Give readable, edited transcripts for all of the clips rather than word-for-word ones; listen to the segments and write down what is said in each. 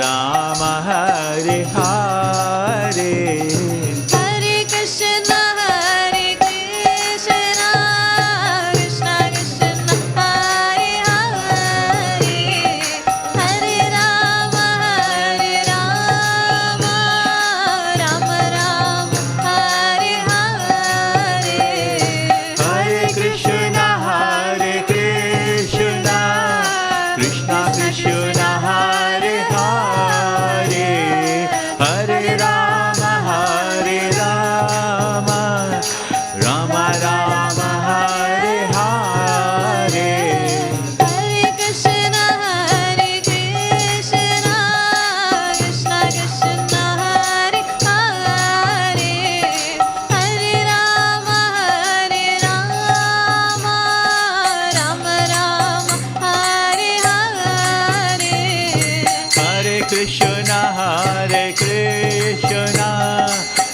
Rama Hare Hare Hare Krishna Hare Krishna Krishna Krishna Hare Hare Hare Rama Rama Rama Hare Hare Hare Krishna Krishna Krishna Hare Hare Hare Rama Rama Rama Hare Hare Hare Krishna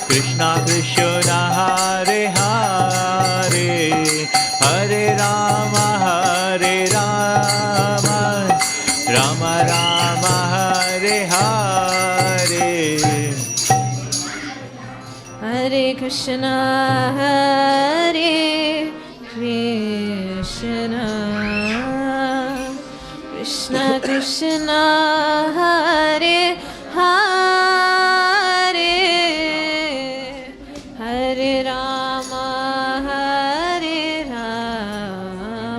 Krishna Krishna Hare Hare Hare Rama Rama Rama Hare Hare Hare Krishna Krishna Krishna Hare Hare Hare Rama Rama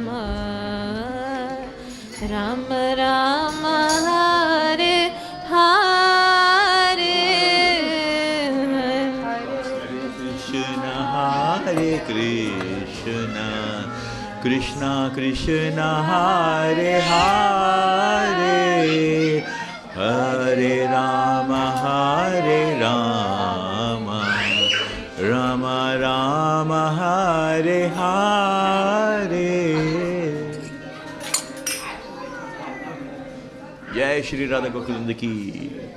Rama Hare Hare Hare Krishna Krishna Krishna Krishna Hare Hare Hare Rama Rama Rama Hare Hare Krishna Hare Krishna Krishna Krishna Hare Hare Hare Rama Rama Rama Hare Hare Jai Shri Radha Gokulinda ki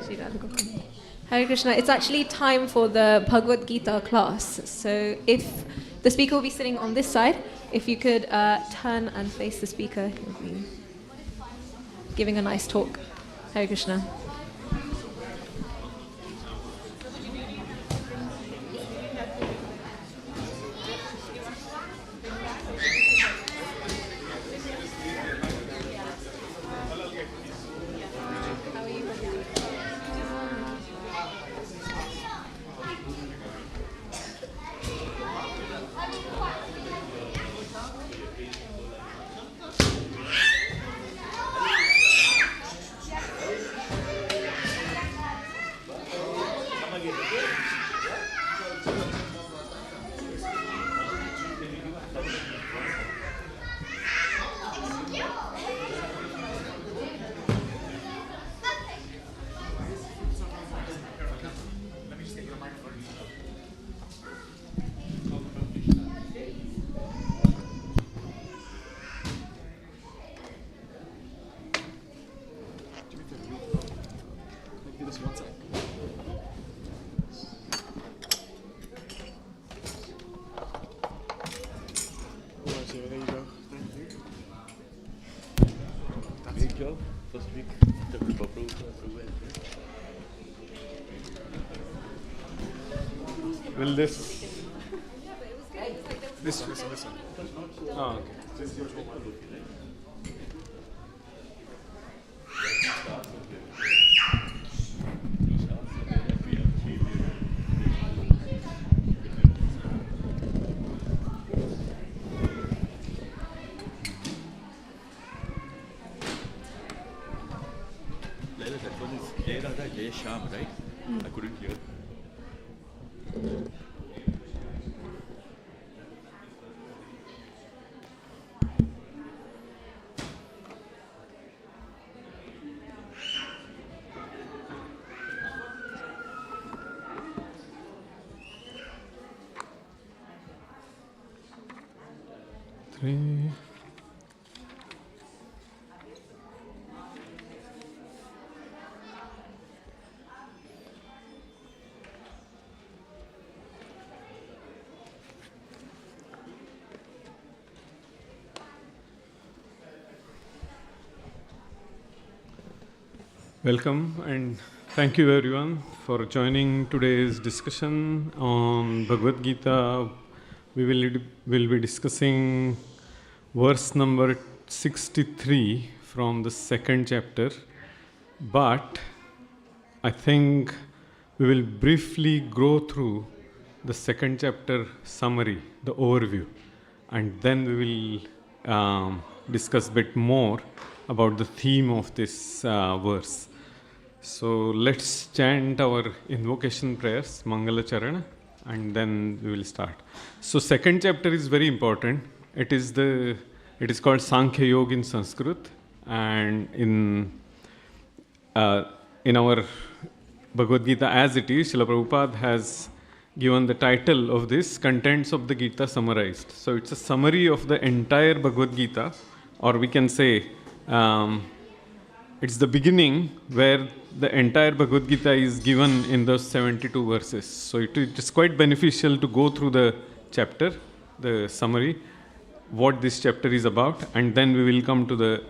Shri Radha Gokulam. Hare Krishna. It's actually time for the Bhagavad Gita class. So if the speaker will be sitting on this side, if you could turn and face the speaker, he'll be giving a nice talk. Hare Krishna. Will this? This one. Oh, okay. That one is Jai Radha Jai Sham, right? I couldn't hear. Three. Welcome and thank you everyone for joining today's discussion on Bhagavad Gita. We will be discussing verse number 63 from the second chapter, but I think we will briefly go through the second chapter summary, the overview, and then we will discuss a bit more about the theme of this verse. So let's chant our invocation prayers, Mangala Charana, and then we will start. So second chapter is very important. It is called Sankhya Yoga in Sanskrit, and in our Bhagavad Gita as it is, Srila Prabhupada has given the title of this, Contents of the Gita Summarized. So it's a summary of the entire Bhagavad Gita, or we can say it's the beginning where the entire Bhagavad Gita is given in those 72 verses. So it is quite beneficial to go through the chapter, the summary, what this chapter is about, and then we will come to the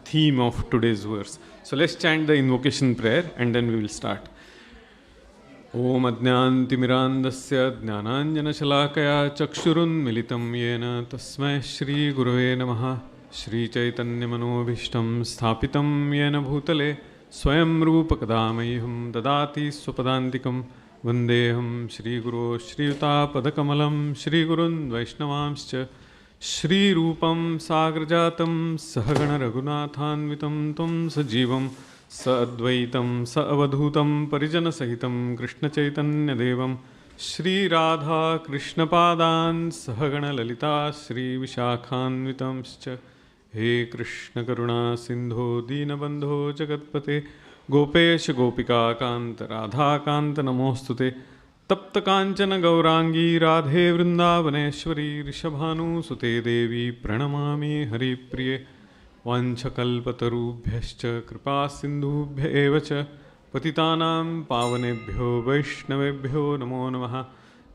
theme of today's verse. So let's chant the invocation prayer and then we will start. Om Ajnantimirandasya Jnananjana Chakshurunmilitam Yena Tasmai Shri Gurave Namaha Shri Chaitanya Manobhishtam Sthapitam Yena Bhutale Swayam Rupa Kadamayham Dadati Swapadantikam Vandeham Shri Guru Shri Yuta Padakamalam Shri Gurun Vaishnavamscha Shri Rupam Sagrajatam Sahagana Raghunathanvitam Tum Sajivam Sa Advaitam Sa Avadhutam Parijana Sahitam Krishna Chaitanya Devam Shri Radha Krishna Padan Sahagana Lalita Shri Vishakhanvitamscha He Krishna Karuna Sindho Deenabandho Jagatpate Gopesh Gopika Kanta Radha Kanta Namostute Tapta Kanchana Gaurangi Radhe Vrindavaneshwari Rishabhanu Sute Devi Pranamami Hari Priye Vanchakalpatarubhyascha Kripa Sindhubhya Evacha Patitanam Pavanebhyo Vaishnavebhyo Namo Namaha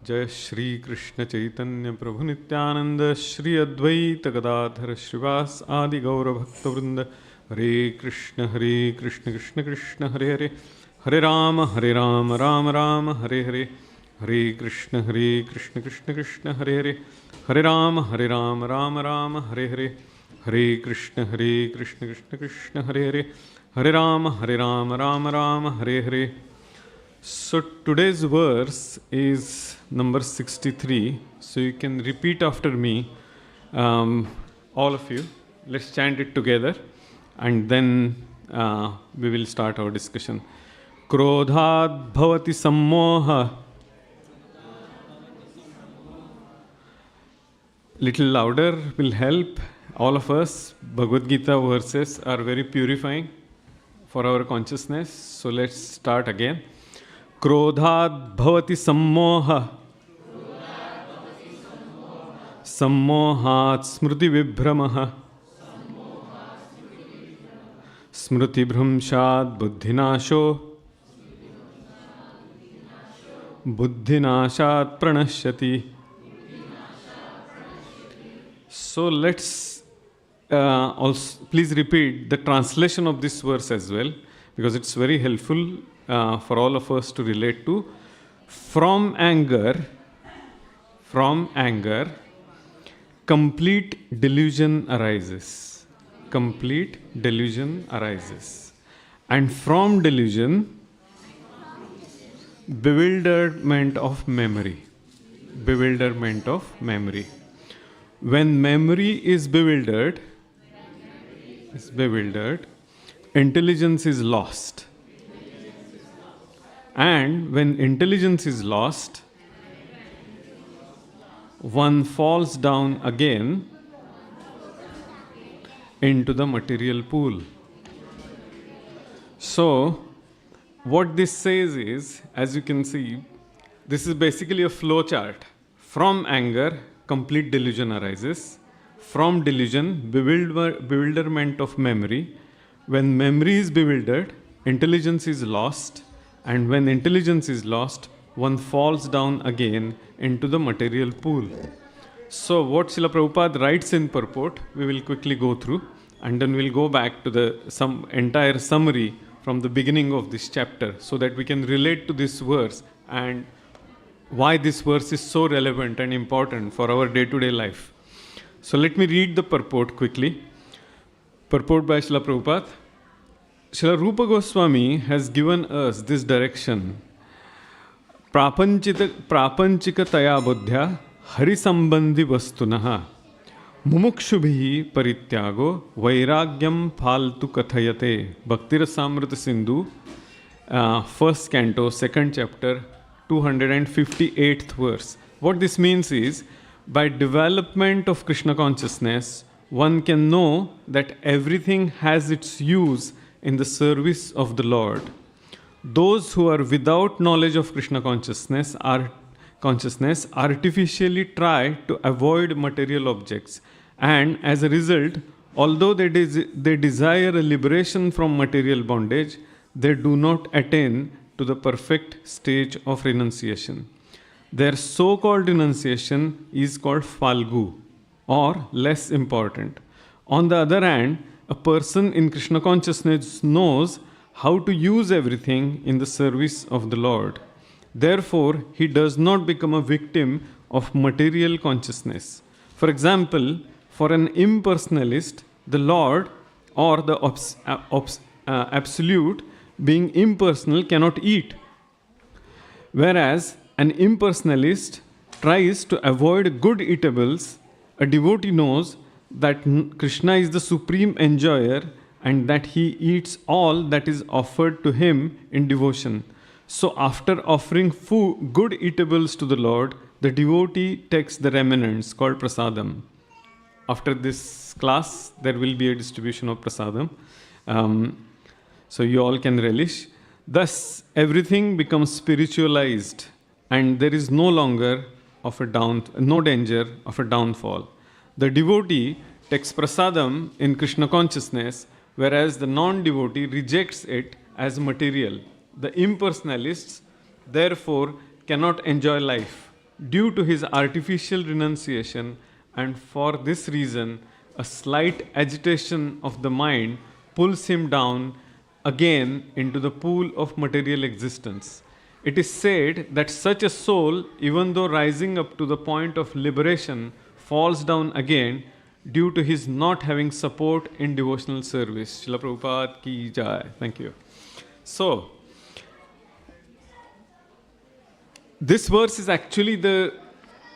Jai Shri Krishna Chaitanya Prabhu Nityananda Shri Advaita Gadadhara Shrivas Adi Gaura Bhakta Vrinda Hare Krishna Krishna Krishna Hare Hare Hare Rama Rama Rama Hare Hare Hare Krishna Krishna Krishna Hare Hare Hare Rama Rama Rama Hare Hare Hare Krishna Krishna Krishna Hare Hare Hare Rama Rama Rama Hare Hare. So today's verse is number 63. So you can repeat after me, all of you. Let's chant it together and then we will start our discussion. Krodhat bhavati sammoha. Little louder will help all of us. Bhagavad Gita verses are very purifying for our consciousness. So let's start again. Krodhat bhavati sammoha. Sammohat smriti vibhramaha. Smriti bhramshat buddhinasho. Buddhinashat pranashyati. So let's also please repeat the translation of this verse as well, because it's very helpful for all of us to relate to. From anger, complete delusion arises. Complete delusion arises. And from delusion, bewilderment of memory. Bewilderment of memory. When memory is bewildered, intelligence is lost. And when intelligence is lost, one falls down again into the material pool. So, what this says is, as you can see, this is basically a flow chart. From anger, complete delusion arises. From delusion, bewilderment of memory. When memory is bewildered, intelligence is lost. And when intelligence is lost, one falls down again into the material pool. So what Srila Prabhupada writes in purport, we will quickly go through, and then we'll go back to the entire summary from the beginning of this chapter so that we can relate to this verse and why this verse is so relevant and important for our day-to-day life. So let me read the purport quickly. Purport by Srila Prabhupada. Srila Rupa Goswami has given us this direction. Prapanchikataya buddhya harisambandhi vastunaha mumukshubhi parityago vairagyam phaltu kathayate. Bhaktirasamrita Sindhu, first canto, second chapter, 258th verse. What this means is, by development of Krishna consciousness, one can know that everything has its use in the service of the Lord. Those who are without knowledge of Krishna consciousness artificially try to avoid material objects, and as a result, although they desire a liberation from material bondage, they do not attain to the perfect stage of renunciation. Their so-called renunciation is called falgu, or less important. On the other hand, a person in Krishna consciousness knows how to use everything in the service of the Lord. Therefore, he does not become a victim of material consciousness. For example, for an impersonalist, the Lord or the absolute, being impersonal, cannot eat. Whereas an impersonalist tries to avoid good eatables, a devotee knows that Krishna is the supreme enjoyer and that he eats all that is offered to him in devotion. So after offering good eatables to the Lord, the devotee takes the remnants called prasadam. After this class, there will be a distribution of prasadam. So you all can relish. Thus, everything becomes spiritualized and there is no longer no danger of a downfall. The devotee takes prasadam in Krishna consciousness, whereas the non-devotee rejects it as material. The impersonalists, therefore, cannot enjoy life due to his artificial renunciation, and for this reason, a slight agitation of the mind pulls him down again into the pool of material existence. It is said that such a soul, even though rising up to the point of liberation, falls down again due to his not having support in devotional service. Srila Prabhupada ki jai. Thank you. So, this verse is actually the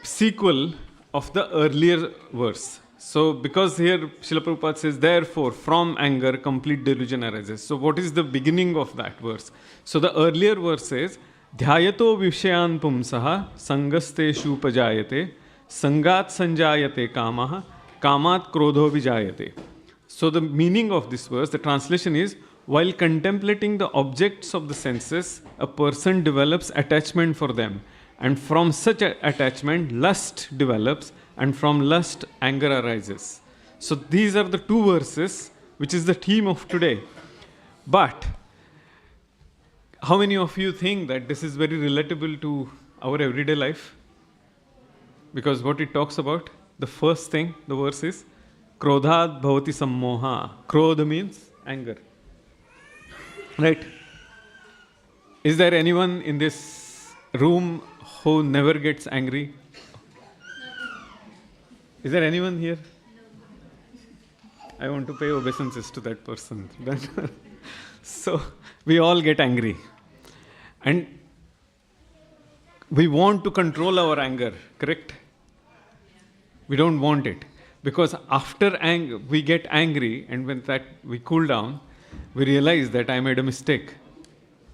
sequel of the earlier verse. So, because here Srila Prabhupada says, therefore, from anger, complete delusion arises. So, what is the beginning of that verse? So, the earlier verse says, Dhyayato vishayan pumsaha sangasteshu pajayate sangat sanjayate kamaha kamat krodho vijayate. So, the meaning of this verse, the translation is, while contemplating the objects of the senses, a person develops attachment for them. And from such attachment, lust develops, and from lust, anger arises. So these are the two verses, which is the theme of today. But how many of you think that this is very relatable to our everyday life? Because what it talks about, the first thing, the verse is, Krodhat bhavati sammoha. Krodha means anger. Right? Is there anyone in this room who never gets angry? Is there anyone here? I want to pay obeisances to that person. So, we all get angry. And we want to control our anger, correct? We don't want it. Because after anger, we get angry, and when that we cool down, we realize that I made a mistake.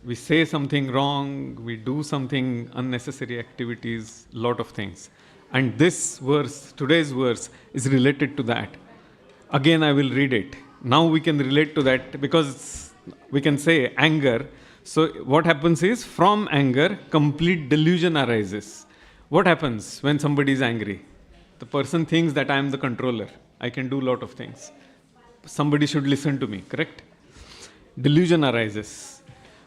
We say something wrong, we do something unnecessary activities, lot of things. And this verse, today's verse, is related to that. Again, I will read it. Now we can relate to that because we can say anger. So what happens is, from anger, complete delusion arises. What happens when somebody is angry? The person thinks that I am the controller. I can do a lot of things. Somebody should listen to me, correct? Delusion arises.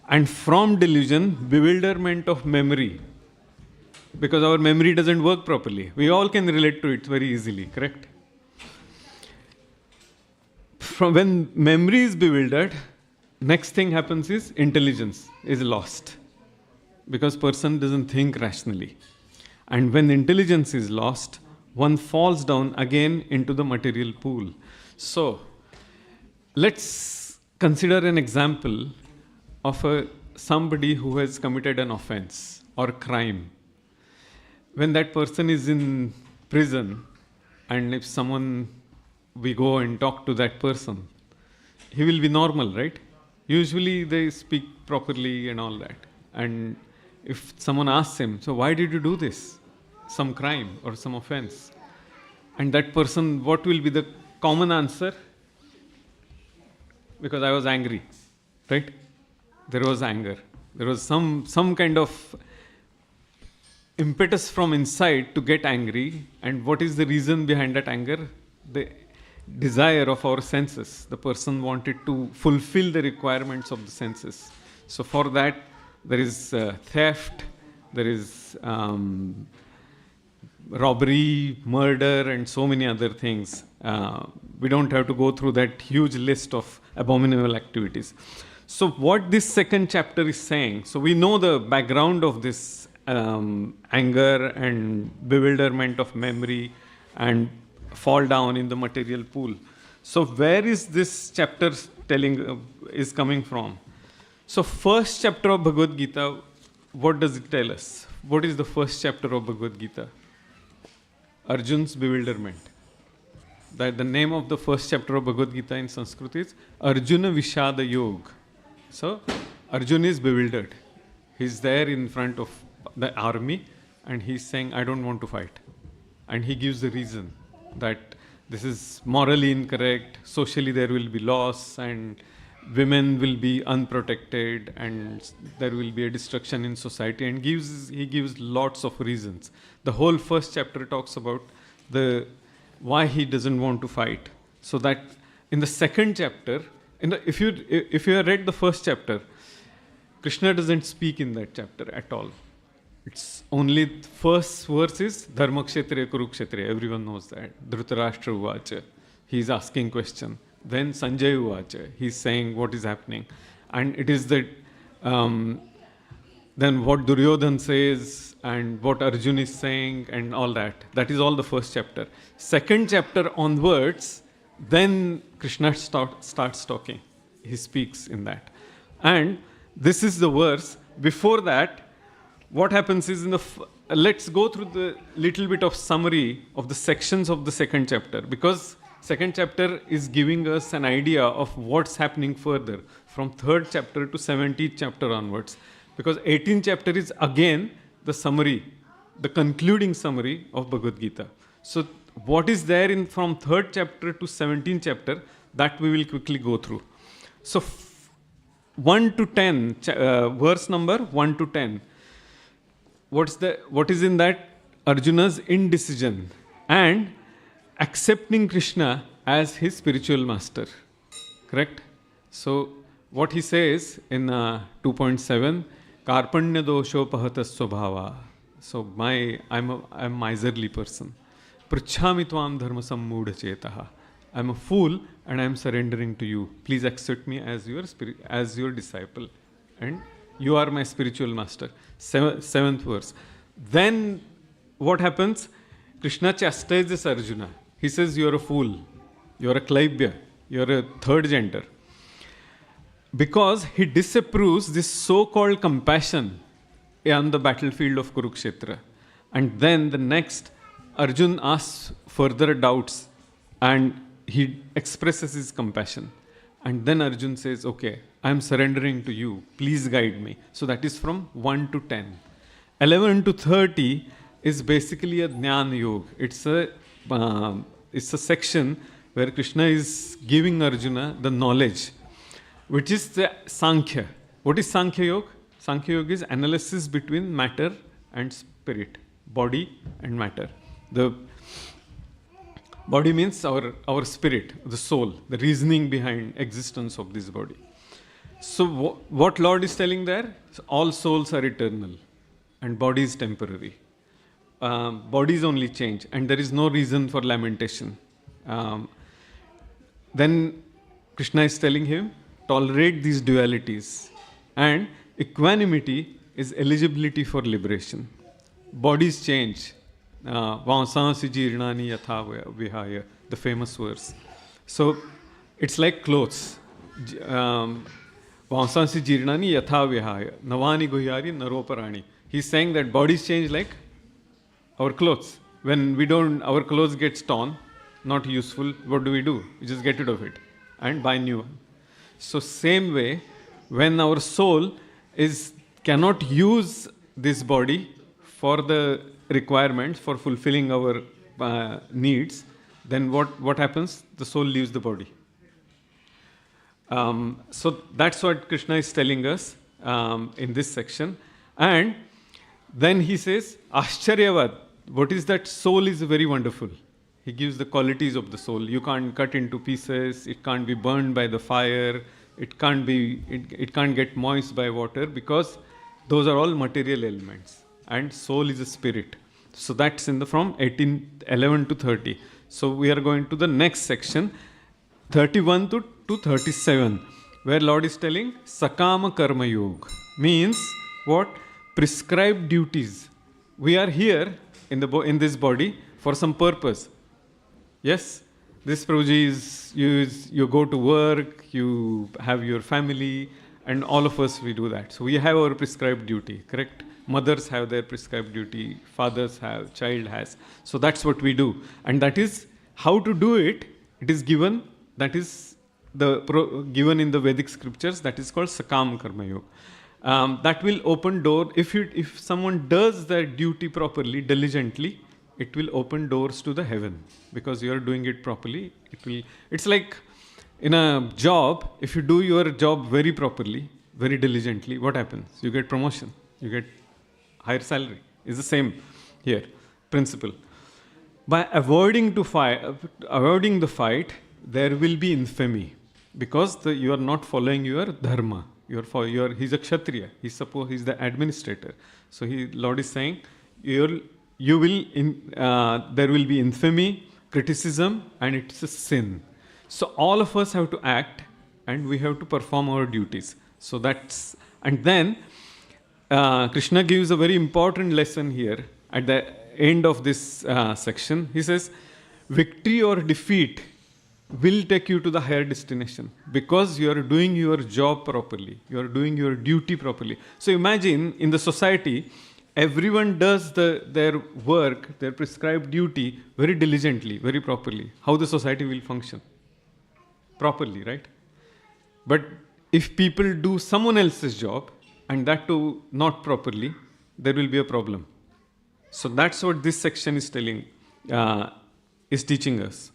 And from delusion, bewilderment of memory. Because our memory doesn't work properly. We all can relate to it very easily, correct? From when memory is bewildered, next thing happens is intelligence is lost, because person doesn't think rationally. And when intelligence is lost, one falls down again into the material pool. So, let's consider an example of somebody who has committed an offense or crime. When that person is in prison, and if we go and talk to that person, he will be normal, right? Usually they speak properly and all that. And if someone asks him, so why did you do this? Some crime or some offense. And that person, what will be the common answer? Because I was angry, right? There was anger. There was some kind of impetus from inside to get angry. And what is the reason behind that anger? The desire of our senses. The person wanted to fulfill the requirements of the senses. So for that, there is theft, there is robbery, murder, and so many other things. We don't have to go through that huge list of abominable activities. So what this second chapter is saying, so we know the background of this anger and bewilderment of memory and fall down in the material pool. So where is this chapter is coming from? So first chapter of Bhagavad Gita, what does it tell us? What is the first chapter of Bhagavad Gita? Arjun's bewilderment. That the name of the first chapter of Bhagavad Gita in Sanskrit is Arjuna Vishada Yoga. So Arjuna is bewildered. He's there in front of the army and he's saying, I don't want to fight. And he gives the reason that this is morally incorrect, socially there will be loss, and women will be unprotected, and there will be a destruction in society, and he gives lots of reasons. The whole first chapter talks about why he doesn't want to fight. So that in the second chapter, if you have read the first chapter, Krishna doesn't speak in that chapter at all. It's only first verse is Dharma Kshetriya Kurukshetriya. Everyone knows that. Dhritarashtra Uvacha. He's asking question. Then Sanjay Uvacha. He's saying what is happening. And it is that then what Duryodhan says and what Arjun is saying and all that. That is all the first chapter. Second chapter onwards, then Krishna starts talking. He speaks in that. And this is the verse. Before that, what happens is let's go through the little bit of summary of the sections of the second chapter, because second chapter is giving us an idea of what's happening further from third chapter to 17th chapter onwards, because 18th chapter is again the summary, the concluding summary of Bhagavad Gita. So what is there from third chapter to 17th chapter, that we will quickly go through. So 1 to 10, verse number 1 to 10. What is in that? Arjuna's indecision and accepting Krishna as his spiritual master. Correct? So what he says in 2.7, Karpanya dosho pahatas svabhava. So I'm a miserly person. Prachhami tvam dharma sammudha chetaha. I'm a fool and I'm surrendering to you. Please accept me as your disciple. And you are my spiritual master. Seventh verse. Then what happens? Krishna chastises Arjuna. He says, you are a fool. You are a klaibya. You are a third gender. Because he disapproves this so-called compassion on the battlefield of Kurukshetra. And then the next, Arjun asks further doubts and he expresses his compassion. And then Arjun says, okay, I am surrendering to you. Please guide me. So that is from 1 to 10. 11 to 30 is basically a Jnana Yoga. It's a section where Krishna is giving Arjuna the knowledge, which is the Sankhya. What is Sankhya Yoga? Sankhya Yoga is analysis between matter and spirit, body and matter. The body means our spirit, the soul, the reasoning behind existence of this body. So what Lord is telling there? So all souls are eternal and body is temporary. Bodies only change and there is no reason for lamentation. Then Krishna is telling him, tolerate these dualities. And equanimity is eligibility for liberation. Bodies change. Vansansi jirnani yatha vihaya, the famous verse. So it's like clothes. Vansansi jirnani yatha vihaya, navani guhyari naroparani. He's saying that bodies change like our clothes. When our clothes gets torn, not useful, what do? We just get rid of it and buy new one. So same way, when our soul cannot use this body for the requirements, for fulfilling our needs, then what happens? The soul leaves the body. So that's what Krishna is telling us in this section. And then he says, Ascharyavat, what is that? Soul is very wonderful. He gives the qualities of the soul. You can't cut into pieces, it can't be burned by the fire, it can't get moist by water, because those are all material elements. And soul is a spirit. So that's from 11 to 30. So we are going to the next section, 31 to 37, where Lord is telling Sakama Karma Yoga. Means what? Prescribed duties. We are here in this body for some purpose. Yes, this Prabhuji is you go to work, you have your family, and all of us, we do that. So we have our prescribed duty, correct? Mothers have their prescribed duty, fathers have, child has. So that's what we do. And that is how to do it. It is given, that is given in the Vedic scriptures, that is called Sakam Karma Yoga. That will open door. If someone does their duty properly, diligently, it will open doors to the heaven, because you are doing it properly. It's like in a job, if you do your job very properly, very diligently, what happens? You get promotion, you get higher salary. It's the same here, principle. By avoiding the fight, there will be infamy, because you are not following your dharma. He's a kshatriya. He's the administrator. So Lord is saying, there will be infamy, criticism, and it's a sin. So all of us have to act, and we have to perform our duties. So and then Krishna gives a very important lesson here at the end of this section. He says, victory or defeat will take you to the higher destination, because you are doing your job properly, you are doing your duty properly. So imagine in the society, everyone does their work, their prescribed duty very diligently, very properly. How the society will function? Properly, right? But if people do someone else's job, and that too not properly, there will be a problem. So that's what this section is teaching us.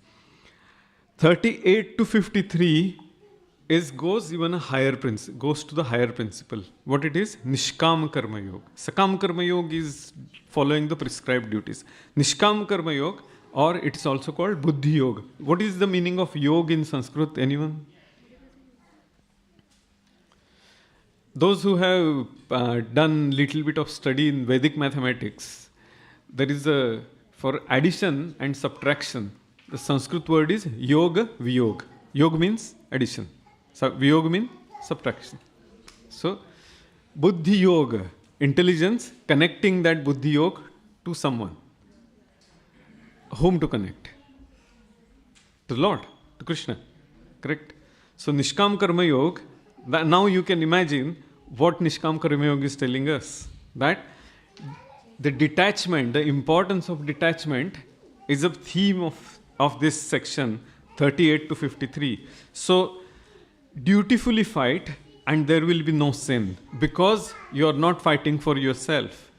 38 to 53 goes to the higher principle. What it is? Nishkam Karma Yoga. Sakam Karma Yoga is following the prescribed duties. Nishkam Karma Yoga, or it is also called Buddhi Yoga. What is the meaning of yoga in Sanskrit? Anyone? Those who have done little bit of study in Vedic mathematics, there is for addition and subtraction, the Sanskrit word is yoga, viyog. Yoga means addition. Viyog means subtraction. So, Buddhi Yoga, intelligence, connecting that Buddhi Yoga to someone. Whom to connect? To the Lord, to Krishna. Correct? So, Nishkam Karma Yoga, now you can imagine what Nishkam Karma Yoga is telling us. That the detachment, the importance of detachment is a theme of this section 38 to 53. So, dutifully fight, and there will be no sin, because you are not fighting for yourself.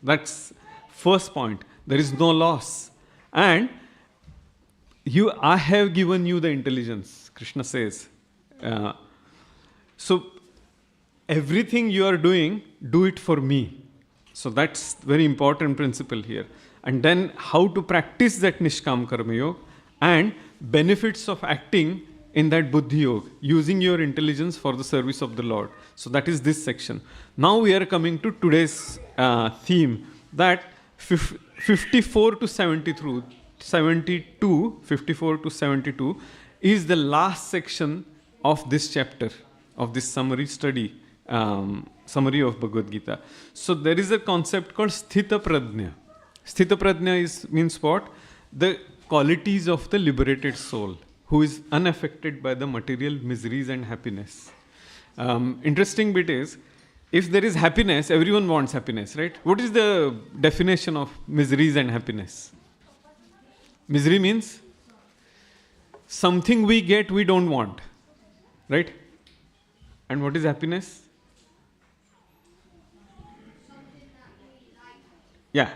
That's first point. There is no loss. And I have given you the intelligence, Krishna says. So everything you are doing, do it for me. So that's very important principle here. And then how to practice that Nishkam Karma Yoga, and benefits of acting in that Buddhi Yoga, using your intelligence for the service of the Lord. So that is this section. Now we are coming to today's theme, that 54 to 72 is the last section of this chapter, of this summary study, summary of Bhagavad Gita. So there is a concept called Sthita Prajna. Sthita Prajna means what? The qualities of the liberated soul, who is unaffected by the material miseries and happiness. Interesting bit is, if there is happiness, everyone wants happiness, right? What is the definition of miseries and happiness? Misery means something we get we don't want, right? And what is happiness? Yeah,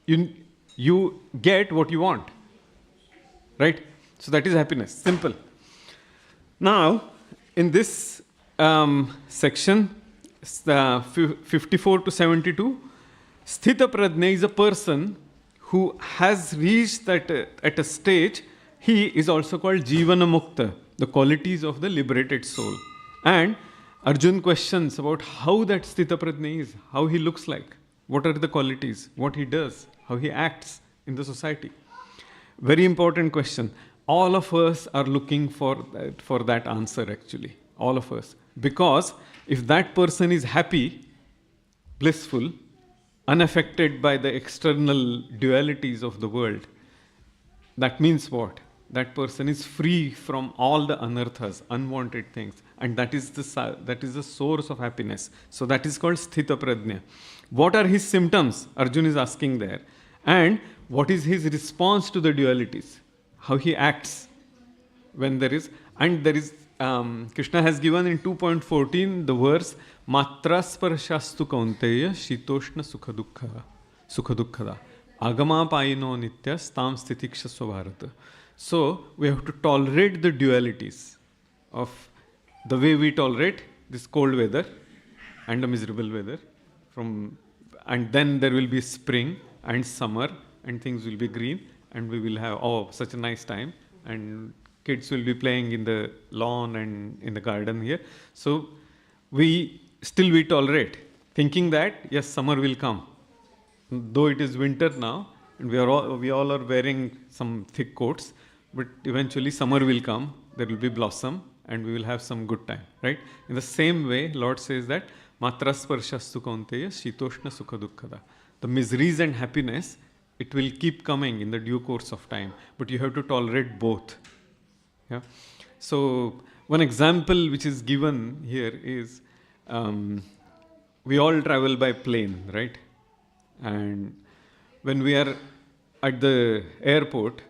you get what you want, right? So that is happiness, simple. Now, in this section, 54 to 72, Sthita Prajna is a person who has reached that at a stage, he is also called Jivana Mukta, the qualities of the liberated soul. And Arjun questions about how that Sthita Prajna is, how he looks like, what are the qualities, what he does, how he acts in the society. Very important question. All of us are looking for that answer, actually. All of us. Because if that person is happy, blissful, unaffected by the external dualities of the world, that means what? That person is free from all the anarthas, unwanted things. And that is the source of happiness. So that is called Sthita Prajna. What are his symptoms? Arjun is asking there. And what is his response to the dualities? How he acts when there is, and there is, Krishna has given in 2.14 the verse, Matra sparashastu kaunteya shitoshna sukha dukkhada agama payino nitya stam stitiksha svabharata. So we have to tolerate the dualities of the way we tolerate this cold weather and the miserable weather, and then there will be spring and summer and things will be green and we will have such a nice time, and kids will be playing in the lawn and in the garden here. So we tolerate, thinking that yes, summer will come, though it is winter now and we all are wearing some thick coats, but eventually summer will come, there will be blossom and we will have some good time, right? In the same way, Lord says that Matra sparashastu kaunteya shitoshna sukha dukkhada. The miseries and happiness, it will keep coming in the due course of time, but you have to tolerate both. Yeah. So one example which is given here is, we all travel by plane, right? And when we are at the airport,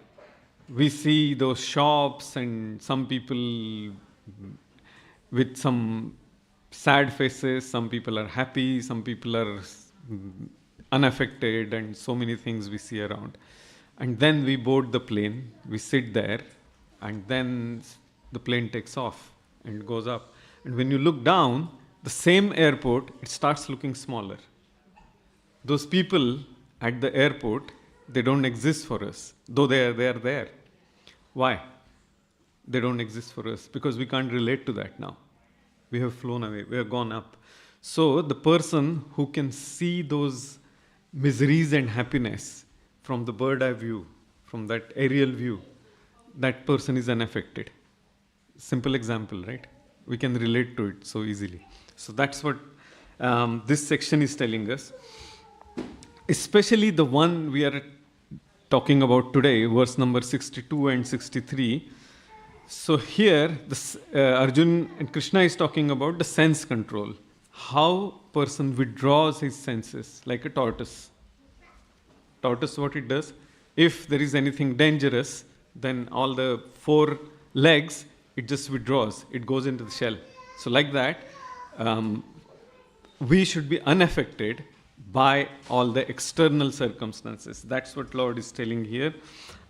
we see those shops and some people with some sad faces, some people are happy, some people are unaffected, and so many things we see around. And then we board the plane, we sit there, and then the plane takes off and goes up. And when you look down, the same airport, it starts looking smaller. Those people at the airport, they don't exist for us, though they are there. Why? They don't exist for us because we can't relate to that now. We have flown away, we have gone up. So the person who can see those miseries and happiness from the bird eye view, from that aerial view, that person is unaffected. Simple example, right? We can relate to it so easily. So that's what this section is telling us. Especially the one we are talking about today, verse number 62 and 63. So here, Arjun and Krishna is talking about the sense control. How person withdraws his senses like a tortoise. Tortoise, what it does? If there is anything dangerous, then all the 4 legs, it just withdraws. It goes into the shell. So like that, we should be unaffected by all the external circumstances. That's what Lord is telling here.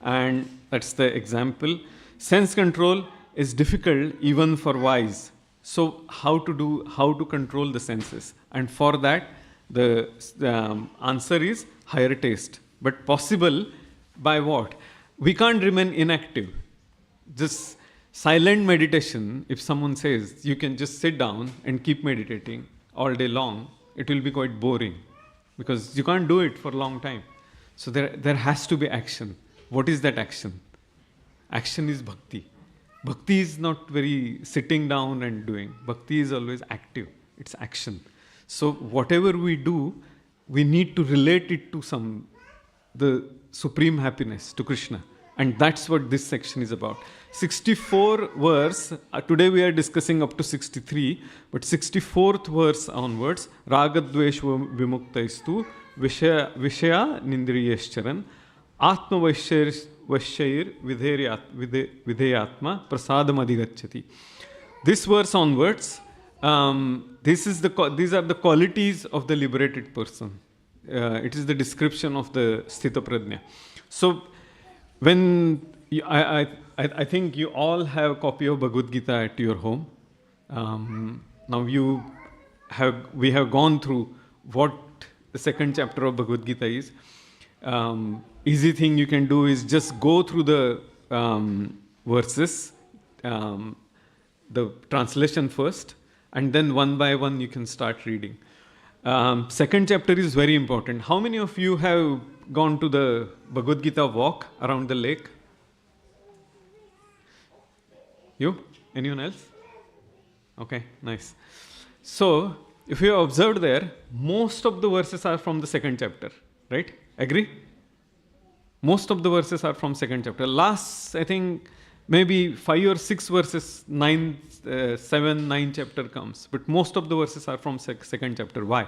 And that's the example. Sense control is difficult even for wise. So how to control the senses? And for that, the answer is higher taste. But possible by what? We can't remain inactive. Just silent meditation, if someone says you can just sit down and keep meditating all day long, it will be quite boring because you can't do it for a long time. So there has to be action. What is that action? Action is bhakti. Bhakti is not very sitting down and doing. Bhakti is always active. It's action. So whatever we do, we need to relate it to the supreme happiness, to Krishna. And that's what this section is about. 64 verse, today we are discussing up to 63, but 64th verse onwards, Ragadveshva Vimuktaistu Vishaya Nindriyescharan Atma Vaishyair Vidheyatma Prasadam Adhigacchati. This verse onwards, these are the qualities of the liberated person. It is the description of the Sthita Prajna. So, when I think you all have a copy of Bhagavad Gita at your home. Now we have gone through what the second chapter of Bhagavad Gita is. Easy thing you can do is just go through the verses, the translation first, and then one by one you can start reading. Second chapter is very important. How many of you have gone to the Bhagavad Gita walk around the lake? You? Anyone else? Okay, nice. So, if you have observed there, most of the verses are from the second chapter, right? Agree? Most of the verses are from second chapter. Last, I think, maybe 5 or 6 verses, 7, 9 chapter comes. But most of the verses are from second chapter. Why?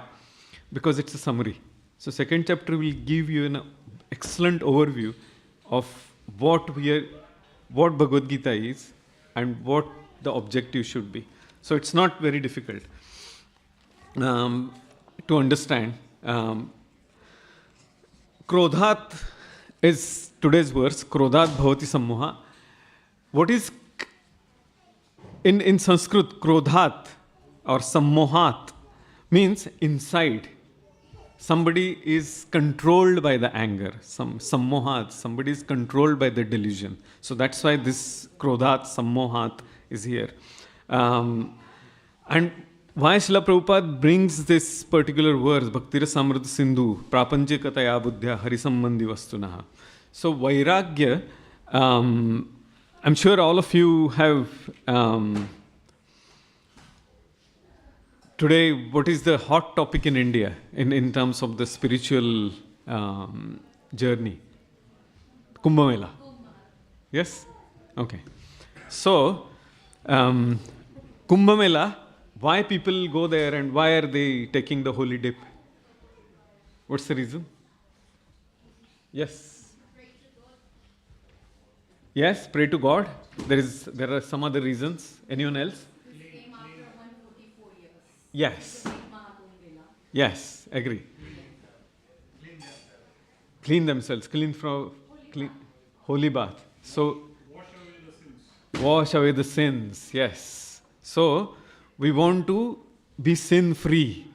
Because it's a summary. So second chapter will give you an excellent overview of what Bhagavad Gita is and what the objective should be. So it's not very difficult to understand. Krodhat is today's verse. Krodhat bhavati sammoha. What is in Sanskrit, krodhat or sammohat means inside. Somebody is controlled by the anger. Sammohat, somebody is controlled by the delusion. So that's why this krodhat, sammohat is here. And why Srila Prabhupada brings this particular verse, Bhaktira Samrddha Sindhu, Prapanchikataya Buddhya Harisambandhi Vastunaha. So Vairagya, I'm sure all of you have today, what is the hot topic in India in terms of the spiritual journey? Kumbh Mela. Yes? Okay. So, Kumbh Mela, why people go there and why are they taking the holy dip? What's the reason? Yes? Yes, pray to God. There are some other reasons. Anyone else? Yes. Yes, agree. Clean themselves. Clean holy bath. So, wash away the sins. Yes. So, we want to be sin-free.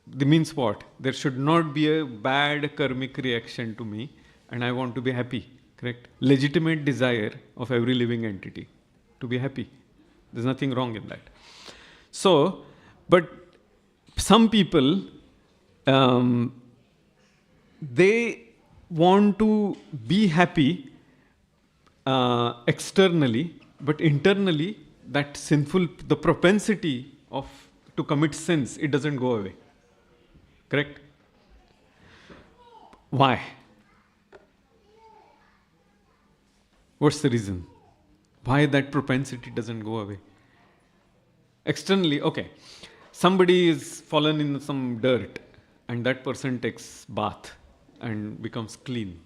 That means what? There should not be a bad karmic reaction to me and I want to be happy. Correct? Legitimate desire of every living entity to be happy. There's nothing wrong in that. So, but some people, they want to be happy externally, but internally, that the propensity to commit sins, it doesn't go away. Correct? Why? What's the reason? Why that propensity doesn't go away? Externally, okay. Somebody is fallen in some dirt and that person takes bath and becomes clean.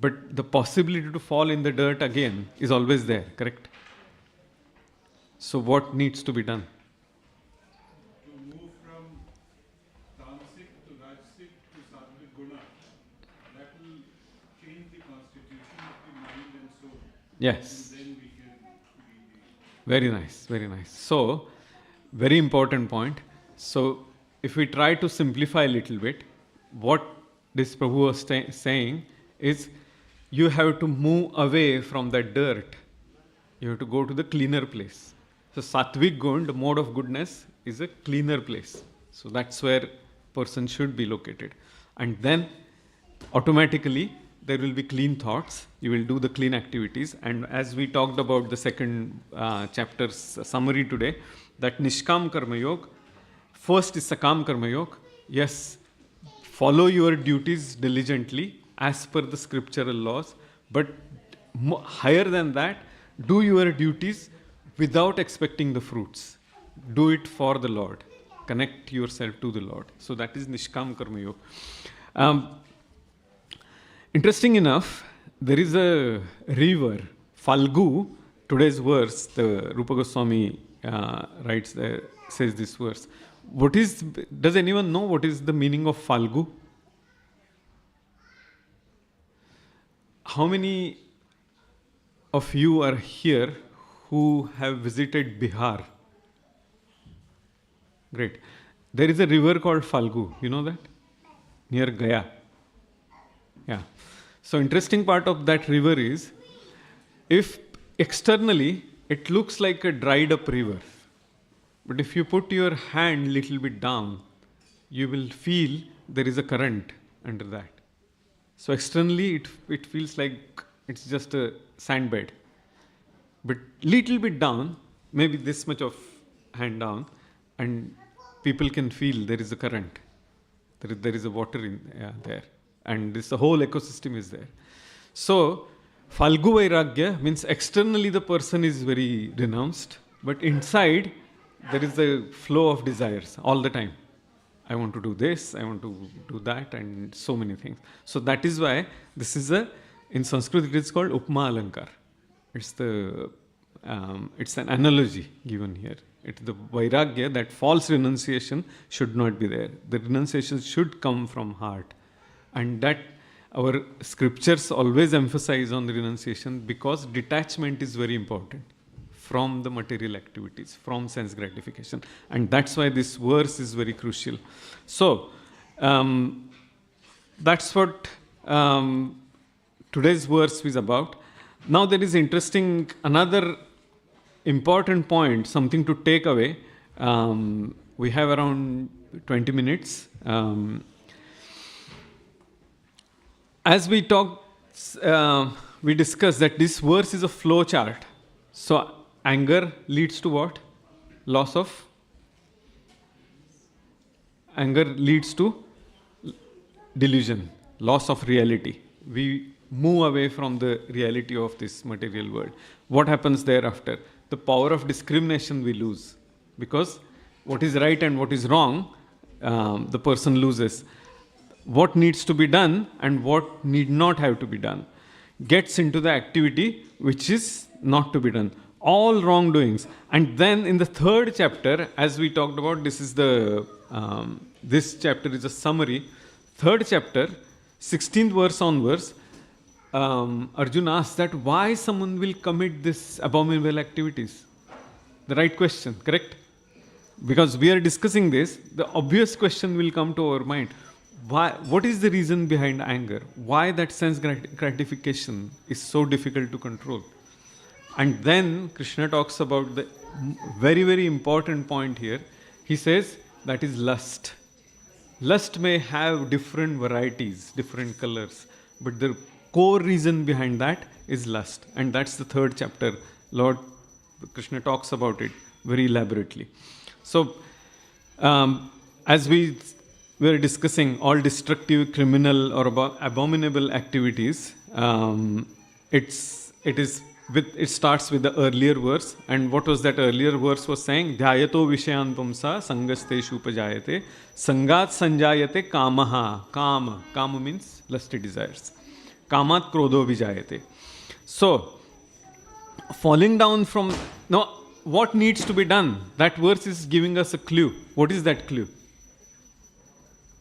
But the possibility to fall in the dirt again is always there, correct? So what needs to be done? To move from tamasic to rajasic to sattvic guna, that will change the constitution of the mind and soul. Yes. And then we can Very nice, very nice. So, very important point. So, if we try to simplify a little bit, what this Prabhu was saying is you have to move away from that dirt. You have to go to the cleaner place. So, Sattvic Gun, the mode of goodness, is a cleaner place. So, that's where person should be located. And then, automatically, there will be clean thoughts. You will do the clean activities. And as we talked about the second chapter's summary today, that Nishkam Karma Yoga, first is Sakam Karma Yoga. Yes, follow your duties diligently as per the scriptural laws, but higher than that, do your duties without expecting the fruits. Do it for the Lord. Connect yourself to the Lord. So that is Nishkam Karma Yoga. Interesting enough, there is a river, Falgu. Today's verse, the Rupa Goswami writes there, says this verse. Does anyone know what is the meaning of Falgu? How many of you are here who have visited Bihar? Great. There is a river called Falgu. You know that? Near Gaya. Yeah. So interesting part of that river is, if externally it looks like a dried up river, but if you put your hand little bit down, you will feel there is a current under that. So externally it feels like it's just a sand bed. But little bit down, maybe this much of hand down, and people can feel there is a current. There is a water there. And the whole ecosystem is there. So, Falgu Vairagya means externally the person is very renounced, but inside there is a flow of desires all the time. I want to do this, I want to do that, and so many things. So that is why this is in Sanskrit it is called Upma Alankar. It's an analogy given here. It's the Vairagya, that false renunciation should not be there. The renunciation should come from heart. And that our scriptures always emphasize on the renunciation, because detachment is very important from the material activities, from sense gratification. And that's why this verse is very crucial. So, that's what today's verse is about. Now there is another important point, something to take away. We have around 20 minutes. As we talked, we discussed that this verse is a flow chart. So anger leads to what? Loss of? Anger leads to delusion, loss of reality. We move away from the reality of this material world. What happens thereafter? The power of discrimination we lose, because what is right and what is wrong, the person loses. What needs to be done and what need not have to be done gets into the activity which is not to be done. All wrongdoings. And then in the third chapter, as we talked about, this chapter is a summary. Third chapter, 16th verse onwards, Arjuna asks that why someone will commit this abominable activities. The right question, correct? Because we are discussing this, the obvious question will come to our mind. Why? What is the reason behind anger? Why that sense gratification is so difficult to control? And then Krishna talks about the very, very important point here. He says that is lust. Lust may have different varieties, different colors, but the core reason behind that is lust. And that's the third chapter. Lord Krishna talks about it very elaborately. So, as we were discussing all destructive, criminal or abominable activities, it starts with the earlier verse. And what was that earlier verse was saying? Dhyayato vishayan pumsa sangasteshu upajayate sangat sanjayate kamaha. Kama means lusty desires. Kamat krodho vijayate. So, falling down from... Now, what needs to be done? That verse is giving us a clue. What is that clue?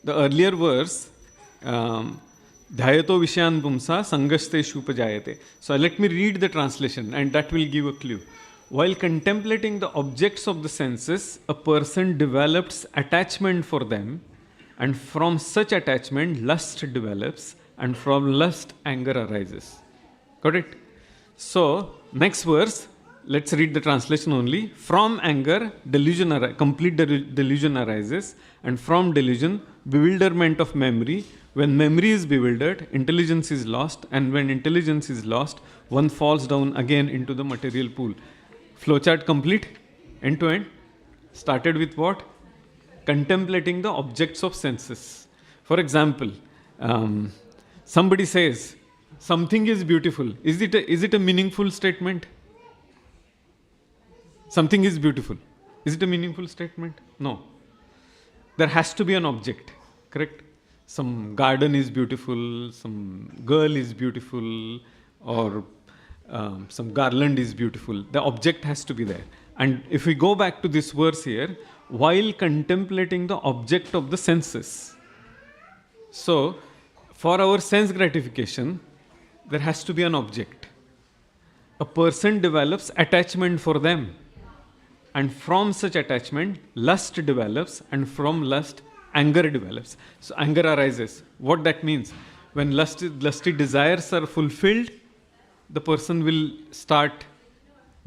The earlier verse, Dhyayato vishayan pumsa sangasteshu upajayate. So let me read the translation and that will give a clue. While contemplating the objects of the senses, a person develops attachment for them, and from such attachment lust develops, and from lust anger arises. Got it? So, next verse, let's read the translation only. From anger, complete delusion arises, and from delusion, bewilderment of memory, When memory is bewildered, intelligence is lost, and when intelligence is lost, one falls down again into the material pool. Flowchart complete? End to end? Started with what? Contemplating the objects of senses. For example, somebody says, something is beautiful. Is it a meaningful statement? Something is beautiful. Is it a meaningful statement? No. There has to be an object, correct? Some garden is beautiful, some girl is beautiful, or some garland is beautiful. The object has to be there. And if we go back to this verse here, while contemplating the object of the senses. So, for our sense gratification, there has to be an object. A person develops attachment for them. And from such attachment, lust develops, and from lust, anger develops. So anger arises. What that means? When lusty desires are fulfilled, the person will start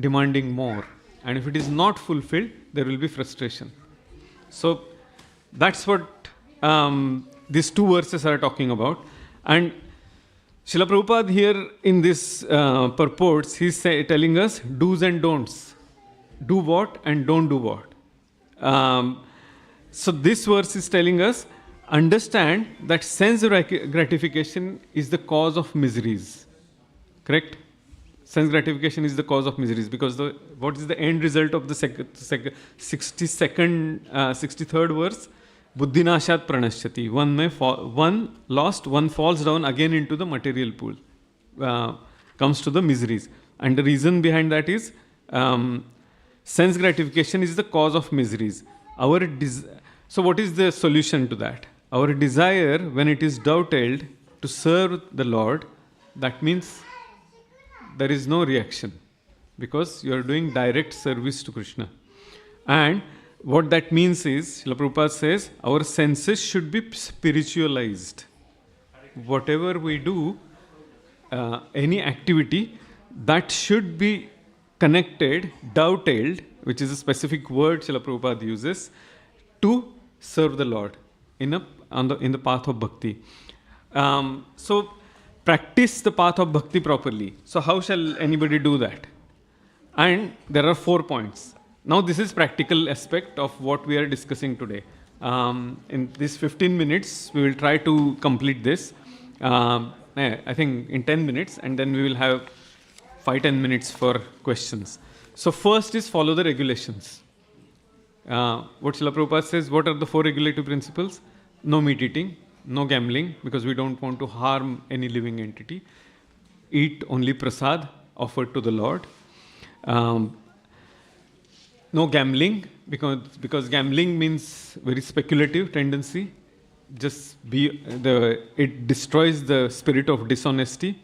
demanding more. And if it is not fulfilled, there will be frustration. So that's what these two verses are talking about. And Srila Prabhupada here in this purports, he's telling us do's and don'ts. Do what and don't do what. So this verse is telling us, understand that sense gratification is the cause of miseries. Correct? Sense gratification is the cause of miseries, because what is the end result of the 63rd verse? Buddhinashat pranashyati. One lost, one falls down again into the material pool. Comes to the miseries. And the reason behind that is, sense gratification is the cause of miseries. So what is the solution to that? Our desire, when it is dovetailed to serve the Lord, that means there is no reaction, because you are doing direct service to Krishna. And what that means is, Srila Prabhupada says, our senses should be spiritualized. Whatever we do, any activity, that should be connected, dovetailed, which is a specific word Srila Prabhupada uses, to serve the Lord in the path of bhakti. So practice the path of bhakti properly. So how shall anybody do that? And there are 4 points. Now this is practical aspect of what we are discussing today. In this 15 minutes, we will try to complete this. I think in 10 minutes, and then we will have 5-10 minutes for questions. So first is follow the regulations. What Srila Prabhupada says, what are the 4 regulative principles? No meat eating, no gambling, because we don't want to harm any living entity. Eat only prasad offered to the Lord. No gambling, because gambling means very speculative tendency. It destroys the spirit of dishonesty.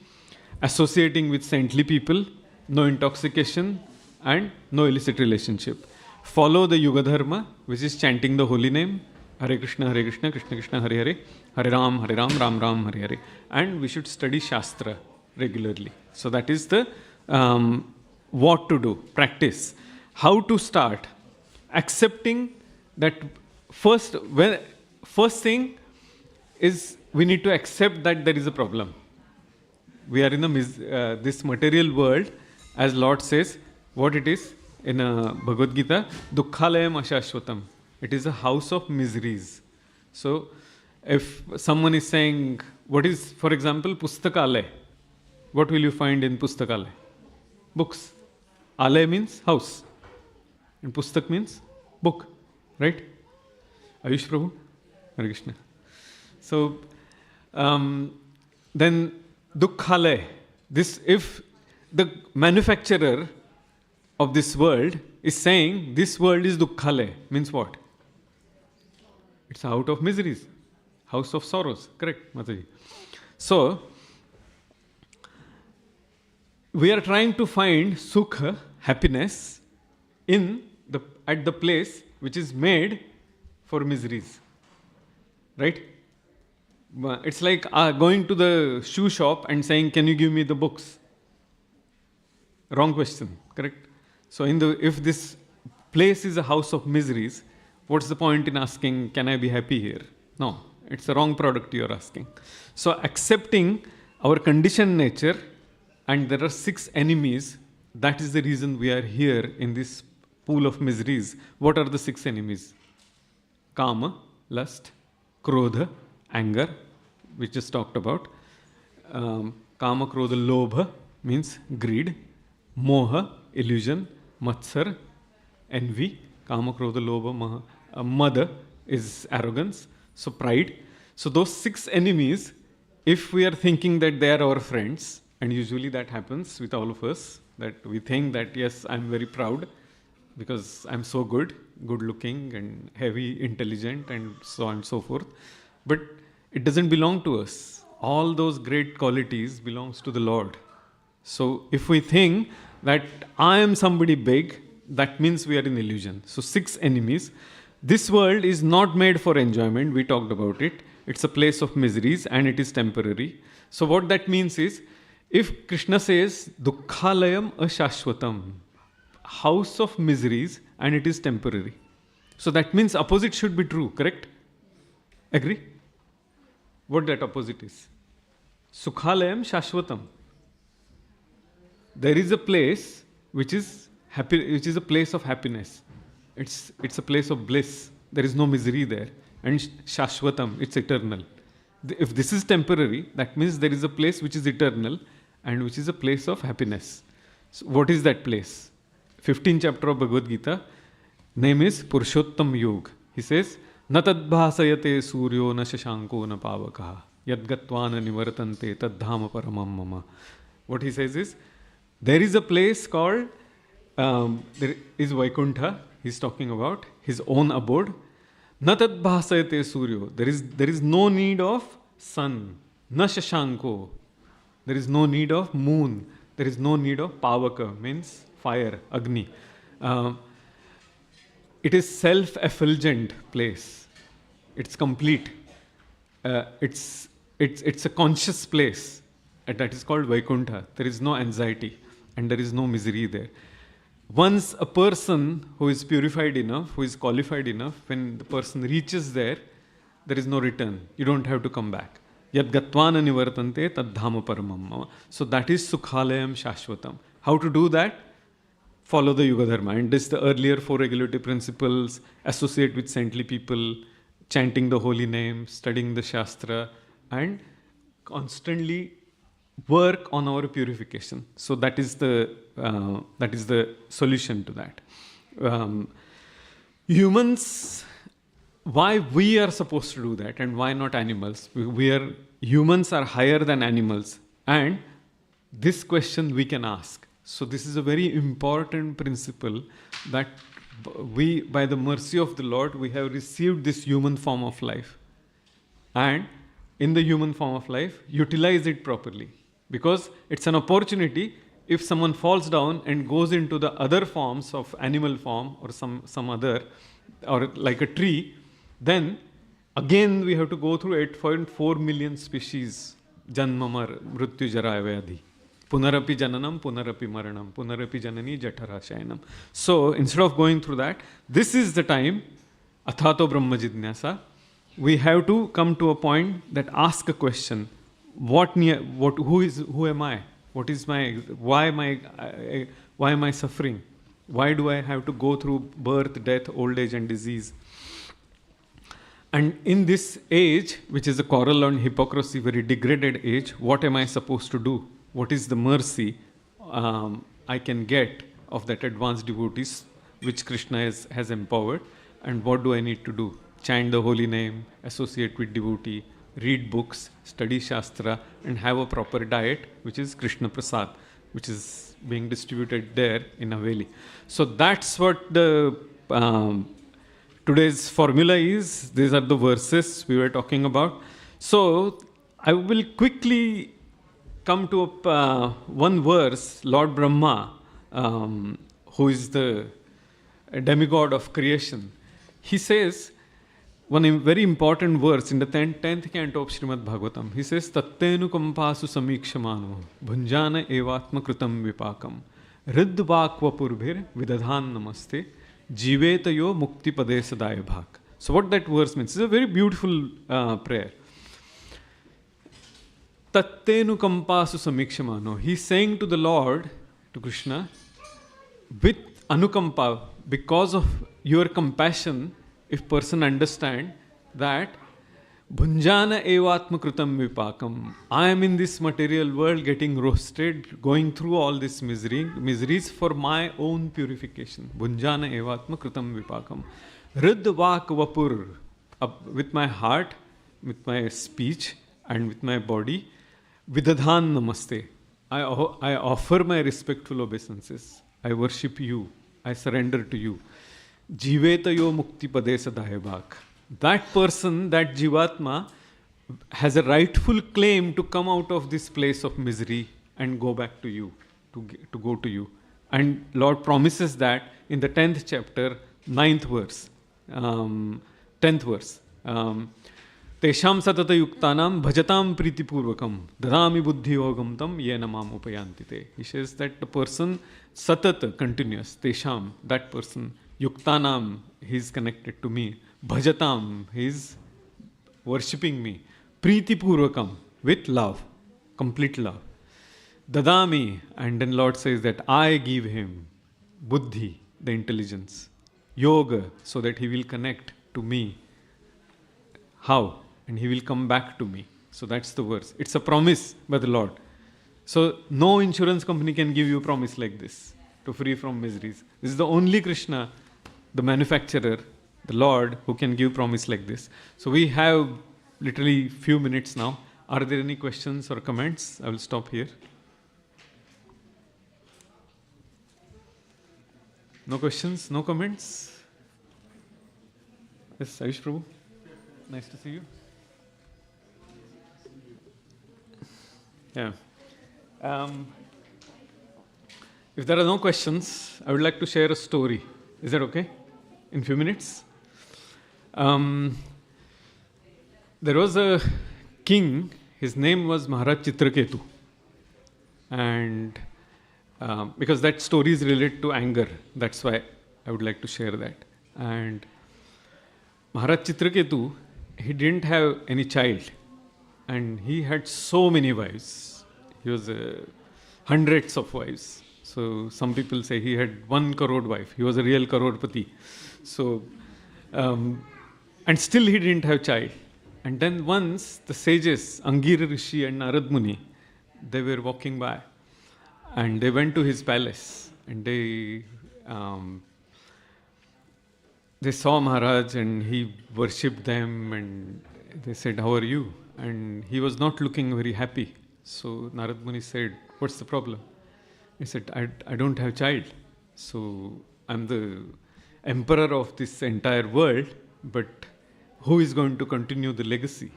Associating with saintly people, no intoxication, and no illicit relationship. Follow the Yuga Dharma, which is chanting the holy name, Hare Krishna, Krishna Krishna, Hare Hare, Hare Ram, Ram Ram, Hare Hare. And we should study Shastra regularly. So that is the what to do, practice. How to start? Accepting that first thing is we need to accept that there is a problem. We are in this material world, as Lord says, what it is in Bhagavad Gita, Dukkhalayam Ashashvatam. It is a house of miseries. So, if someone is saying, what is, for example, Pustakalay, what will you find in Pustakalay? Books. Alay means house. And Pustak means book. Right? Ayush Prabhu? Hare Krishna. So, then Dukkhalay. If the manufacturer of this world is saying this world is Dukkhalay, means what? It's a house of miseries, house of sorrows. Correct, Mataji? So, we are trying to find sukha, happiness, at the place which is made for miseries. Right? It's like going to the shoe shop and saying, can you give me the books? Wrong question, correct? So if this place is a house of miseries, what's the point in asking, can I be happy here? No, It's a wrong product you are asking. So accepting our conditioned nature, and there are 6 enemies, that is the reason we are here in this pool of miseries. What are the 6 enemies? Kama, lust; Krodha, anger, we just talked about; Kama, Krodha, Lobha means greed; Moha, illusion; Matsar, envy; Kama, Krodha, Lobha, Mada is arrogance, so pride. So those 6 enemies, if we are thinking that they are our friends, and usually that happens with all of us, that we think that yes, I'm very proud because I'm so good looking and heavy, intelligent, and so on and so forth. But it doesn't belong to us. All those great qualities belongs to the Lord. So if we think that I am somebody big, that means we are in illusion. So 6 enemies. This world is not made for enjoyment. We talked about it. It's a place of miseries and it is temporary. So what that means is, if Krishna says, Dukkhalayam ashashvatam, house of miseries, and it is temporary. So that means opposite should be true, correct? Agree? What that opposite is? Sukhalayam shashvatam. There is a place which is happy, which is a place of happiness. It's a place of bliss. There is no misery there. And shashvatam, it's eternal. If this is temporary, that means there is a place which is eternal and which is a place of happiness. So what is that place? 15th chapter of Bhagavad Gita, name is Purushottam Yog. He says, Na tadbhasayate suryo na shashanko na pavakaha yadgatvana nivartante tadhama paramam mama. What he says is, there is a place called, there is Vaikuntha, he's talking about his own abode. Na tadbhasayate suryo. There is no need of sun. Na shashanko. There is no need of moon. There is no need of pavaka, means fire, agni. It is self-effulgent place. It's complete. It's a conscious place. And that is called Vaikuntha. There is no anxiety and there is no misery there. Once a person who is purified enough, who is qualified enough, when the person reaches there, there is no return. You don't have to come back. Yad gatvana nivartante tadhama paramam. So that is Sukhalayam Shashvatam. How to do that? Follow the Yuga Dharma. And this, the earlier 4 regulative principles, associate with saintly people, chanting the holy name, studying the Shastra, and constantly work on our purification. So that is the solution to that. Humans, why we are supposed to do that and why not animals? Humans are higher than animals, and this question we can ask. So this is a very important principle, that we, by the mercy of the Lord, we have received this human form of life, and in the human form of life, utilize it properly, because it's an opportunity. If someone falls down and goes into the other forms of animal form or some other, or like a tree, then again we have to go through 8.4 million species. Janmamar, Mrityu Jara Vyadhi. Punarapi Jananam, Punarapi Maranam, Punarapi Janani Jatara Shayanam. So instead of going through that, this is the time, Athato Brahma Jidnyasa, we have to come to a point that ask a question. Who am I? What is why am I suffering? Why do I have to go through birth, death, old age and disease? And in this age, which is a quarrel on hypocrisy, very degraded age, what am I supposed to do? What is the mercy I can get of that advanced devotees which Krishna has empowered? And what do I need to do? Chant the holy name, associate with devotee, read books, study Shastra, and have a proper diet, which is Krishna Prasad, which is being distributed there in Haveli. So that's what the today's formula is. These are the verses we were talking about. So I will quickly come to one verse. Lord Brahma, who is the demigod of creation, he says one very important verse in the 10th canto of Srimad Bhagavatam. He says, Tattenu kampasu samikshamano bhunjana evatma kritam vipakam riddvakva purbhir vidadhan namaste jivetayo mukti pade sadaya bhak. So what that verse means is a very beautiful prayer. Tattenu kampasu samikshamano. He's saying to the Lord, to Krishna, with anukampa, because of your compassion, if person understand that Bhunjana evatma kritam vipakam. I am in this material world getting roasted, going through all this miseries for my own purification. Bhunjana evatma kritam vipakam. Rid vak vapur. With my heart, with my speech, and with my body, vidadhan namaste. I offer my respectful obeisances. I worship you. I surrender to you. Jiveta yo mukti pade sadahebak. That person, that Jivatma, has a rightful claim to come out of this place of misery and go back to you, to go to you. And Lord promises that in the 10th chapter, 9th verse, 10th verse. Tesham satata yuktanam bhajatam priti purvakam dadami buddhi yogam tam yena mam upayantite. He says that the person satata, continuous, tesham, that person, yuktanam, he is connected to me. Bhajatam, he is worshipping me. Priti purvakam, with love, complete love. Dadami, and then Lord says that I give him buddhi, the intelligence. Yoga, so that he will connect to me. How? And he will come back to me. So that's the verse. It's a promise by the Lord. So no insurance company can give you a promise like this to free from miseries. This is the only Krishna, the manufacturer, the Lord, who can give promise like this. So we have literally few minutes now. Are there any questions or comments? I will stop here. No questions? No comments? Yes, Ayush Prabhu. Nice to see you. Yeah. If there are no questions, I would like to share a story. Is that okay? In few minutes? There was a king, his name was Maharaj Chitraketu. And because that story is related to anger, that's why I would like to share that. And Maharaj Chitraketu, he didn't have any child. And he had so many wives. He was hundreds of wives. So some people say he had 1 crore wife. He was a real crorepati. So, and still he didn't have child. And then once the sages, Angira Rishi and Narad Muni, they were walking by. And they went to his palace. And they saw Maharaj and he worshipped them. And they said, how are you? And he was not looking very happy. So Narad Muni said, what's the problem? He said, I don't have child. So I'm the emperor of this entire world, but who is going to continue the legacy?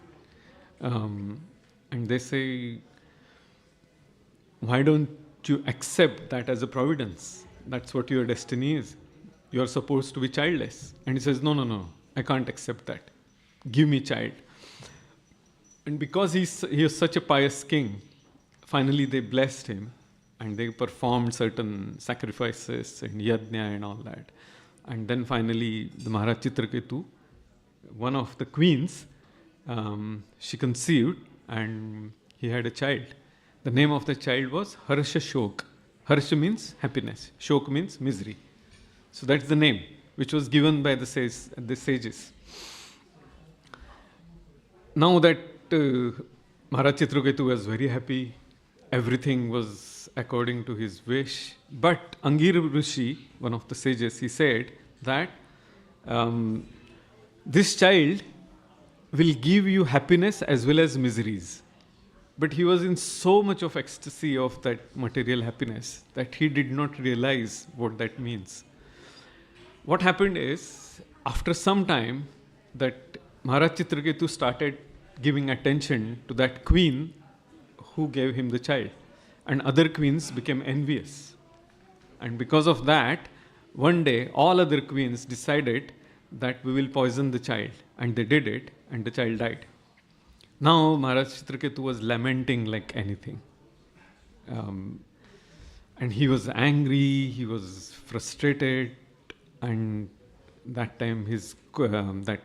And they say, why don't you accept that as a providence? That's what your destiny is. You're supposed to be childless. And he says, no, I can't accept that. Give me child. And because he is such a pious king, finally they blessed him and they performed certain sacrifices and yajna and all that. And then finally the Maharaj Chitraketu, one of the queens, she conceived and he had a child. The name of the child was Harsha Shok. Harsha means happiness. Shok means misery. So that's the name which was given by the sages. Now that Maharaj Chitraketu was very happy, everything was according to his wish. But Angira Rishi, one of the sages, he said that this child will give you happiness as well as miseries. But he was in so much of ecstasy of that material happiness that he did not realize what that means. What happened is, after some time, that Maharaj Chitraketu started giving attention to that queen who gave him the child. And other queens became envious. And because of that, one day, all other queens decided that we will poison the child. And they did it, and the child died. Now, Maharaj Chitraketu was lamenting like anything. And he was angry, he was frustrated, and that time his that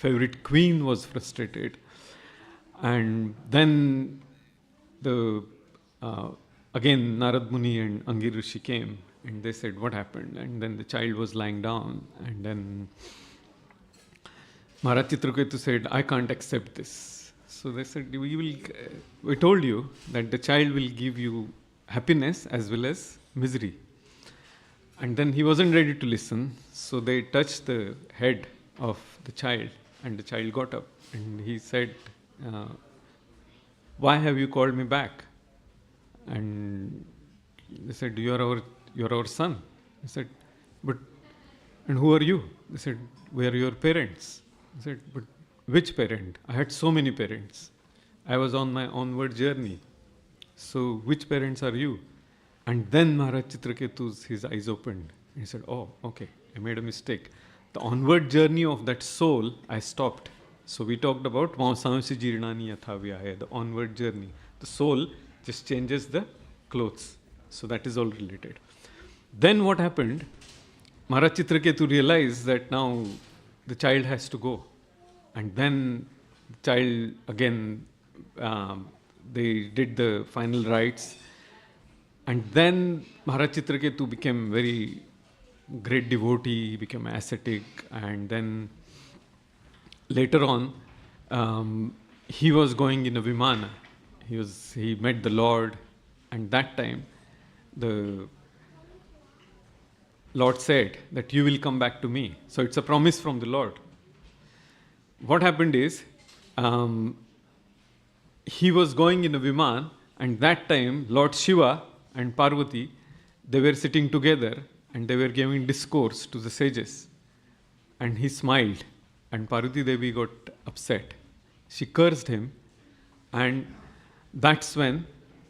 favorite queen was frustrated. And then again Narad Muni and Angir Rishi came and they said, what happened? And then the child was lying down, and then Maharaj Chitraketu said, I can't accept this. So they said, we told you that the child will give you happiness as well as misery. And then he wasn't ready to listen, so they touched the head of the child, and the child got up and he said, why have you called me back? And they said, you're our son. He said, and who are you? They said, we are your parents. He said, but which parent? I had so many parents. I was on my onward journey. So which parents are you? And then Maharaj Chitraketu's, his eyes opened. And he said, oh, okay, I made a mistake. The onward journey of that soul, I stopped. So we talked about Vamsamsi Jirnani Yathavyaya, the onward journey. The soul just changes the clothes. So that is all related. Then what happened? Maharaj Chitraketu realized that now the child has to go. And then the child, again, they did the final rites. And then Maharaj Chitraketu became very great devotee, he became ascetic, and then later on, he was going in a Vimana. He met the Lord, and that time the Lord said that you will come back to me. So it's a promise from the Lord. What happened is, he was going in a Viman, and that time Lord Shiva and Parvati, they were sitting together and they were giving discourse to the sages. And he smiled, and Parvati Devi got upset. She cursed him, and that's when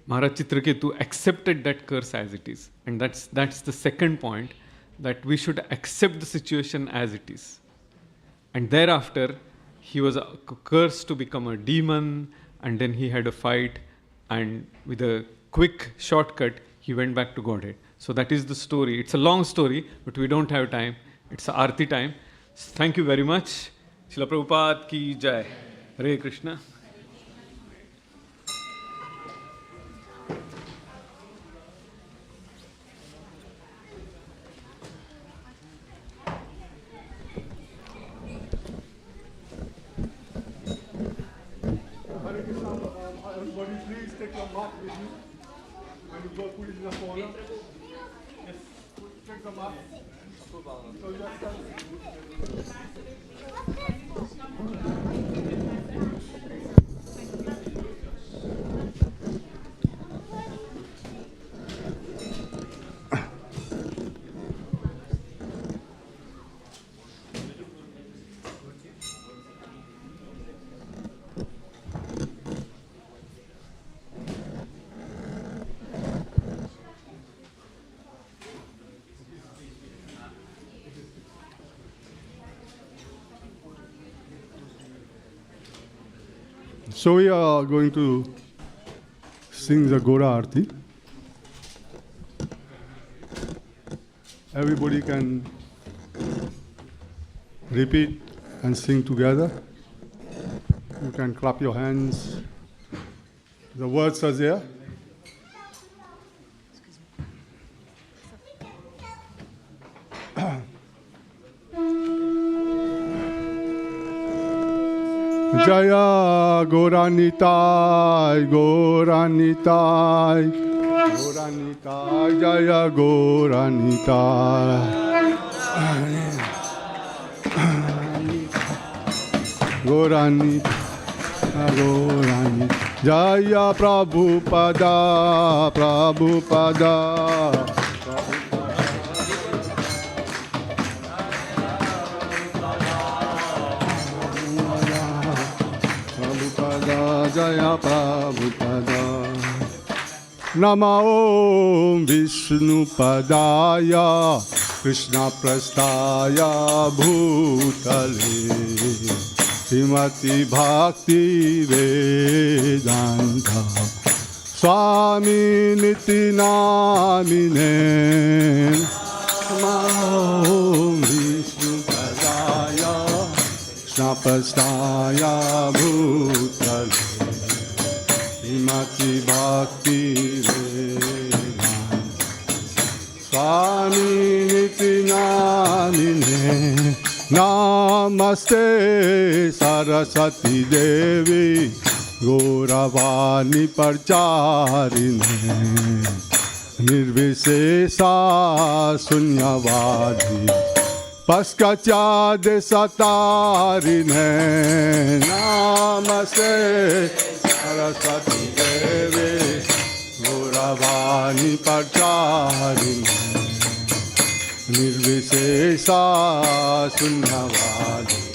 Maharaj Chitraketu accepted that curse as it is. And that's the second point, that we should accept the situation as it is. And thereafter, he was cursed to become a demon, and then he had a fight, and with a quick shortcut, he went back to Godhead. So that is the story. It's a long story, but we don't have time. It's Aarti time. Thank you very much. Srila Prabhupada ki jai. Hare Krishna. Everybody, please take your mat with you. When you go put it in the corner. Yes, take the mat. So just So we are going to sing the Gora Arti. Everybody can repeat and sing together. You can clap your hands. The words are there. Jaya Goranitai, Goranitai, Goranitai, Jaya Goranitai. Goranitai, Goranitai, Jaya Prabhupada, Prabhupada. Jaya Prabhupada. Nama Om Vishnu Padaya Krishna Prastaya Bhutale Srimati Bhakti Vedanta Swami Niti Namine. Nama Om Vishnu Padaya Krishna तापस्ताया भूतले श्रीमती भक्ति स्वामी निति नामिने नमस्ते सरस्वती देवी गौरवाणी प्रचारिणे निर्विशेषा शून्यवादी पश्चाद सतारिणे नमस्ते सरस्वती देवी गौरवाणी प्रचारिणे निर्विशेषा शून्यवादी